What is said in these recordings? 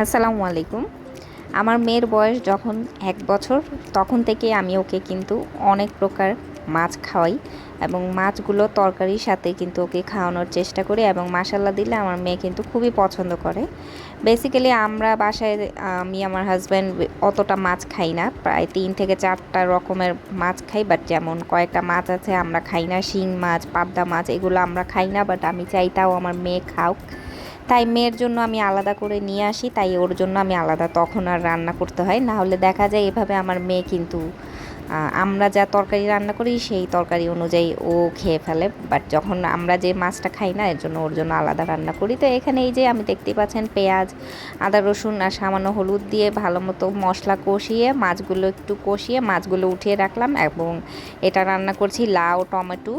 আসসালামু আলাইকুম। আমার মেয়ের বয়স যখন ১ বছর তখন থেকে আমি ওকে কিন্তু অনেক প্রকার মাছ খাওয়াই এবং মাছগুলো তরকারির সাথে কিন্তু ওকে খাওয়ানোর চেষ্টা করি এবং মাশাল্লাহ দিলে আমার মেয়ে কিন্তু খুবই পছন্দ করে। বেসিক্যালি আমরা বাসায় আমি আমার হাসব্যান্ড অতটা মাছ খাই না, প্রায় ৩ থেকে ৪টা রকমের মাছ খাই, বাট যেমন কয়েকটা মাছ আছে আমরা খাই না, শিং মাছ, পাবদা মাছ এগুলো আমরা খাই না, বাট আমি চাই তাও আমার মেয়ে খাওক। তাই মেয়ের জন্য আমি আলাদা করে নিয়ে আসি, তাই ওর জন্য আমি আলাদা তখন আর রান্না করতে হয় না, হলে দেখা যায় এভাবে আমার মেয়ে কিন্তু আমরা যা তরকারি রান্না করি সেই তরকারি অনুযায়ী ও খেয়ে ফেলে। বাট যখন আমরা যে মাছটা খাই না এর জন্য ওর জন্য আলাদা রান্না করি। তো এখানে এই যে আমি দেখতেই পাচ্ছেন পেঁয়াজ, আদা, রসুন আর সামান্য হলুদ দিয়ে ভালো মতো মশলা কষিয়ে মাছগুলো একটু কষিয়ে মাছগুলো উঠিয়ে রাখলাম এবং এটা রান্না করছি লাউ টমেটো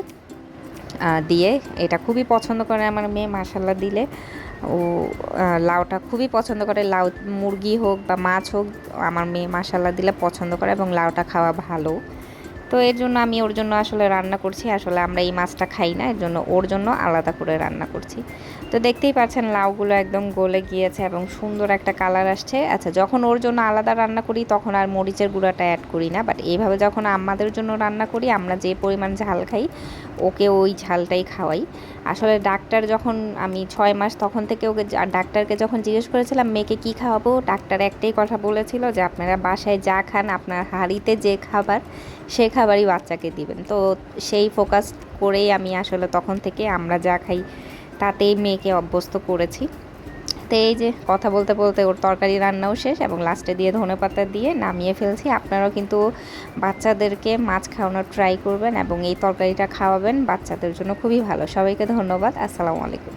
দিয়ে। এটা খুবই পছন্দ করে আমার মেয়ে, মাশাল্লাহ দিলে ও লাউটা খুবই পছন্দ করে। লাউ মুরগি হোক বা মাছ হোক আমার মেয়ে মাশাল্লাহ দিলে পছন্দ করে এবং লাউটা খাওয়া ভালো। তো এর জন্য আমি ওর জন্য আসলে রান্না করছি, আসলে আমরা এই মাছটা খাই না, এর জন্য ওর জন্য আলাদা করে রান্না করছি। তো দেখতেই পাচ্ছেন লাউগুলো একদম গলে গিয়েছে এবং সুন্দর একটা কালার আসছে। আচ্ছা, যখন ওর জন্য আলাদা রান্না করি তখন আর মরিচের গুঁড়াটা অ্যাড করি না, বাট এইভাবে যখন আমাদের জন্য রান্না করি আমরা যে পরিমাণ ঝাল খাই ওকে ওই ঝালটাই খাওয়াই। আসলে ডাক্তার যখন আমি ৬ মাস তখন থেকে ওকে ডাক্তারকে যখন জিজ্ঞেস করেছিলাম মেয়েকে কী খাওয়াবো, ডাক্তার একটাই কথা বলেছিল যে আপনারা বাসায় যা খান আপনার হাঁড়িতে যে খাবার সে খাবারই বাচ্চাকে দিবেন। তো সেই ফোকাস করেই আমি আসলে তখন থেকে আমরা যা খাই তাতেই মেয়েকে অভ্যস্ত করেছি। তো এই যে কথা বলতে বলতে ওর তরকারি রান্নাও শেষ এবং লাস্টে দিয়ে ধনেপাতা দিয়ে নামিয়ে ফেলছি। আপনারাও কিন্তু বাচ্চাদেরকে মাছ খাওয়ানোর ট্রাই করবেন এবং এই তরকারিটা খাওয়াবেন, বাচ্চাদের জন্য খুবই ভালো। সবাইকে ধন্যবাদ। আসসালামু আলাইকুম।